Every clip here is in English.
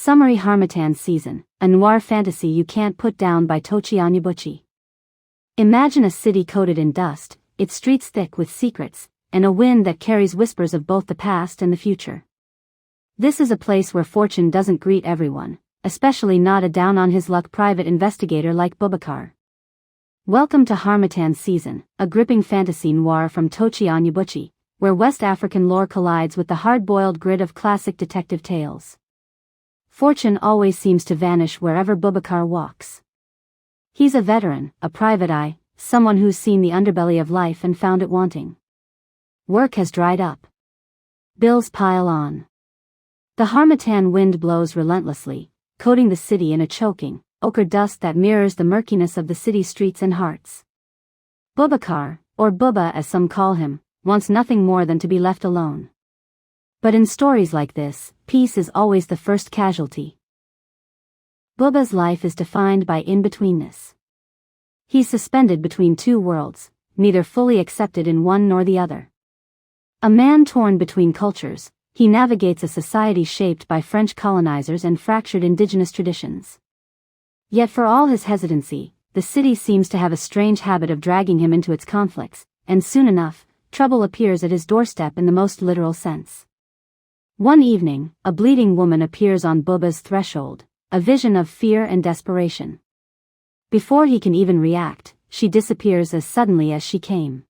Summary: Harmattan Season, a noir fantasy you can't put down by Tochi Onyebuchi. Imagine a city coated in dust, its streets thick with secrets, and a wind that carries whispers of both the past and the future. This is a place where fortune doesn't greet everyone, especially not a down-on-his-luck private investigator like Boubacar. Welcome to Harmattan Season, a gripping fantasy noir from Tochi Onyebuchi, where West African lore collides with the hard-boiled grit of classic detective tales. Fortune always seems to vanish wherever Boubacar walks. He's a veteran, a private eye, someone who's seen the underbelly of life and found it wanting. Work has dried up. Bills pile on. The Harmattan wind blows relentlessly, coating the city in a choking, ochre dust that mirrors the murkiness of the city's streets and hearts. Boubacar, or Bouba as some call him, wants nothing more than to be left alone. But in stories like this, peace is always the first casualty. Bouba's life is defined by in-betweenness. He's suspended between two worlds, neither fully accepted in one nor the other. A man torn between cultures, he navigates a society shaped by French colonizers and fractured indigenous traditions. Yet for all his hesitancy, the city seems to have a strange habit of dragging him into its conflicts, and soon enough, trouble appears at his doorstep in the most literal sense. One evening, a bleeding woman appears on Bouba's threshold, a vision of fear and desperation. Before he can even react, she disappears as suddenly as she came.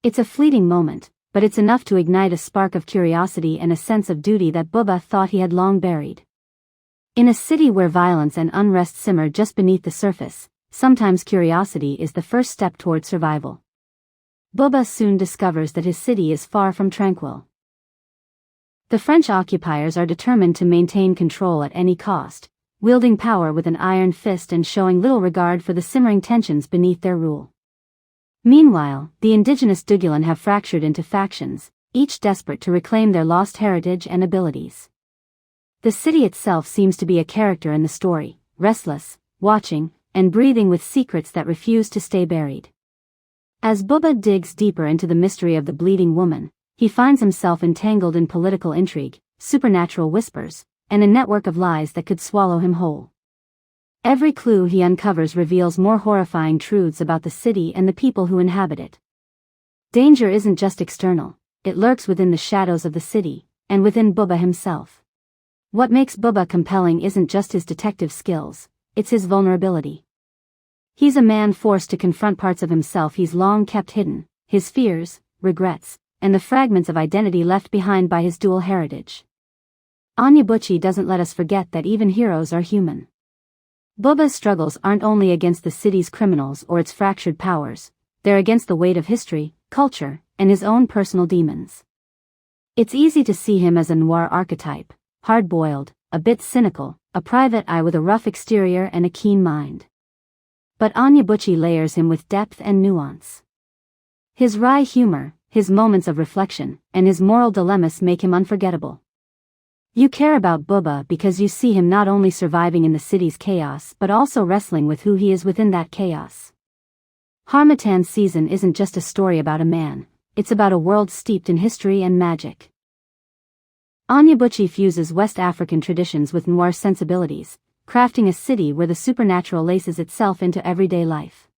It's a fleeting moment, but it's enough to ignite a spark of curiosity and a sense of duty that Bouba thought he had long buried. In a city where violence and unrest simmer just beneath the surface, sometimes curiosity is the first step toward survival. Bouba soon discovers that his city is far from tranquil. The French occupiers are determined to maintain control at any cost, wielding power with an iron fist and showing little regard for the simmering tensions beneath their rule. Meanwhile, the indigenous Dugulan have fractured into factions, each desperate to reclaim their lost heritage and abilities. The city itself seems to be a character in the story, restless, watching, and breathing with secrets that refuse to stay buried. As Bouba digs deeper into the mystery of the bleeding woman, he finds himself entangled in political intrigue, supernatural whispers, and a network of lies that could swallow him whole. Every clue he uncovers reveals more horrifying truths about the city and the people who inhabit it. Danger isn't just external, it lurks within the shadows of the city, and within Bouba himself. What makes Bouba compelling isn't just his detective skills, it's his vulnerability. He's a man forced to confront parts of himself he's long kept hidden, his fears, regrets, and the fragments of identity left behind by his dual heritage. Onyebuchi doesn't let us forget that even heroes are human. Bouba's struggles aren't only against the city's criminals or its fractured powers, they're against the weight of history, culture, and his own personal demons. It's easy to see him as a noir archetype, hard-boiled, a bit cynical, a private eye with a rough exterior and a keen mind. But Onyebuchi layers him with depth and nuance. His wry humor, his moments of reflection, and his moral dilemmas make him unforgettable. You care about Bouba because you see him not only surviving in the city's chaos but also wrestling with who he is within that chaos. Harmattan Season isn't just a story about a man, it's about a world steeped in history and magic. Onyebuchi fuses West African traditions with noir sensibilities, crafting a city where the supernatural laces itself into everyday life.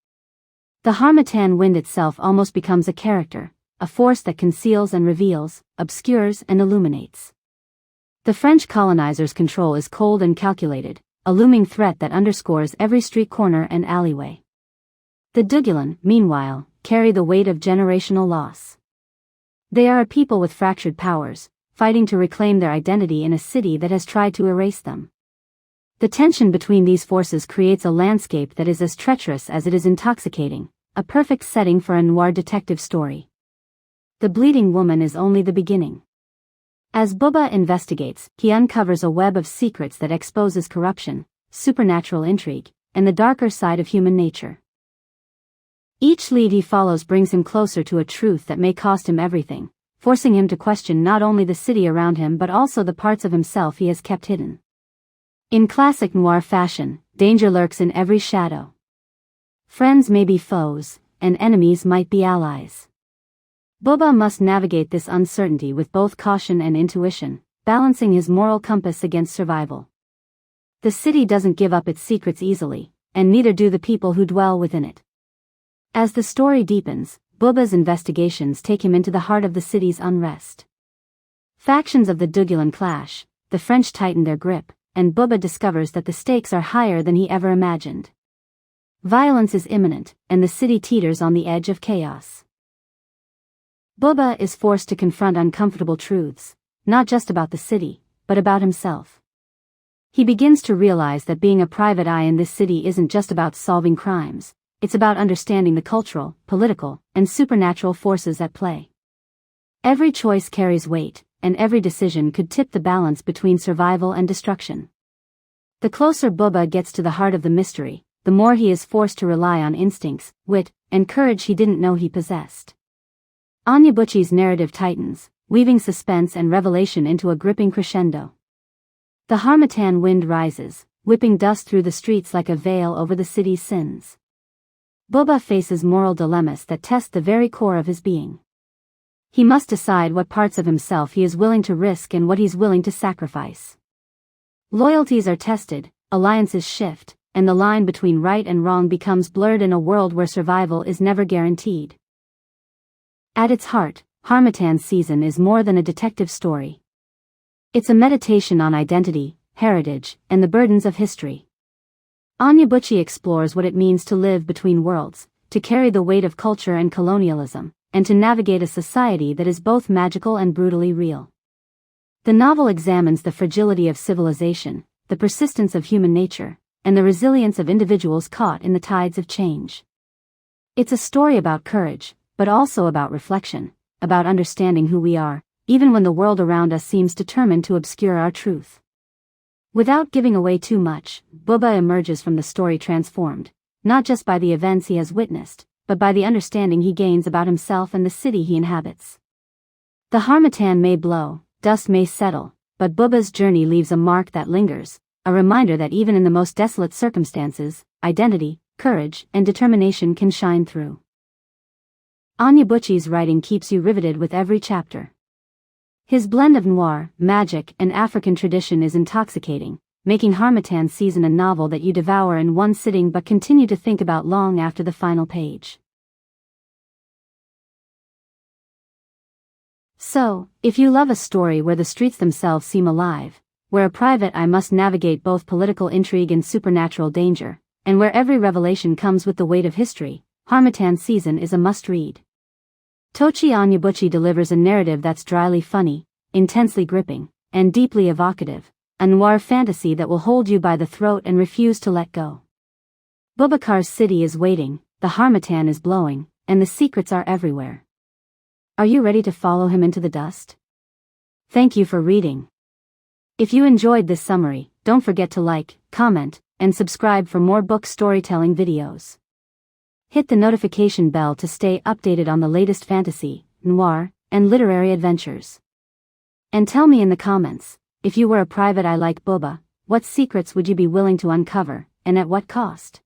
The Harmattan wind itself almost becomes a character, a force that conceals and reveals, obscures and illuminates. The French colonizers' control is cold and calculated, a looming threat that underscores every street corner and alleyway. The Dugulan, meanwhile, carry the weight of generational loss. They are a people with fractured powers, fighting to reclaim their identity in a city that has tried to erase them. The tension between these forces creates a landscape that is as treacherous as it is intoxicating, a perfect setting for a noir detective story. The bleeding woman is only the beginning. As Bouba investigates, he uncovers a web of secrets that exposes corruption, supernatural intrigue, and the darker side of human nature. Each lead he follows brings him closer to a truth that may cost him everything, forcing him to question not only the city around him but also the parts of himself he has kept hidden. In classic noir fashion, danger lurks in every shadow. Friends may be foes, and enemies might be allies. Bouba must navigate this uncertainty with both caution and intuition, balancing his moral compass against survival. The city doesn't give up its secrets easily, and neither do the people who dwell within it. As the story deepens, Bouba's investigations take him into the heart of the city's unrest. Factions of the Dugulan clash, the French tighten their grip, and Bouba discovers that the stakes are higher than he ever imagined. Violence is imminent, and the city teeters on the edge of chaos. Bouba is forced to confront uncomfortable truths, not just about the city, but about himself. He begins to realize that being a private eye in this city isn't just about solving crimes, it's about understanding the cultural, political, and supernatural forces at play. Every choice carries weight, and every decision could tip the balance between survival and destruction. The closer Bouba gets to the heart of the mystery, the more he is forced to rely on instincts, wit, and courage he didn't know he possessed. Onyebuchi's narrative tightens, weaving suspense and revelation into a gripping crescendo. The Harmattan wind rises, whipping dust through the streets like a veil over the city's sins. Bouba faces moral dilemmas that test the very core of his being. He must decide what parts of himself he is willing to risk and what he's willing to sacrifice. Loyalties are tested, alliances shift, and the line between right and wrong becomes blurred in a world where survival is never guaranteed. At its heart, Harmattan Season is more than a detective story. It's a meditation on identity, heritage, and the burdens of history. Onyebuchi explores what it means to live between worlds, to carry the weight of culture and colonialism, and to navigate a society that is both magical and brutally real. The novel examines the fragility of civilization, the persistence of human nature, and the resilience of individuals caught in the tides of change. It's a story about courage, but also about reflection, about understanding who we are, even when the world around us seems determined to obscure our truth. Without giving away too much, Bouba emerges from the story transformed, not just by the events he has witnessed, but by the understanding he gains about himself and the city he inhabits. The Harmattan may blow, dust may settle, but Bouba's journey leaves a mark that lingers, a reminder that even in the most desolate circumstances, identity, courage, and determination can shine through. Onyebuchi's writing keeps you riveted with every chapter. His blend of noir, magic, and African tradition is intoxicating, making Harmattan Season a novel that you devour in one sitting but continue to think about long after the final page. So, if you love a story where the streets themselves seem alive, where a private eye must navigate both political intrigue and supernatural danger, and where every revelation comes with the weight of history, Harmattan Season is a must-read. Tochi Onyebuchi delivers a narrative that's dryly funny, intensely gripping, and deeply evocative, a noir fantasy that will hold you by the throat and refuse to let go. Boubacar's city is waiting, the Harmattan is blowing, and the secrets are everywhere. Are you ready to follow him into the dust? Thank you for reading. If you enjoyed this summary, don't forget to like, comment, and subscribe for more book storytelling videos. Hit the notification bell to stay updated on the latest fantasy, noir, and literary adventures. And tell me in the comments, if you were a private eye like Bouba, what secrets would you be willing to uncover, and at what cost?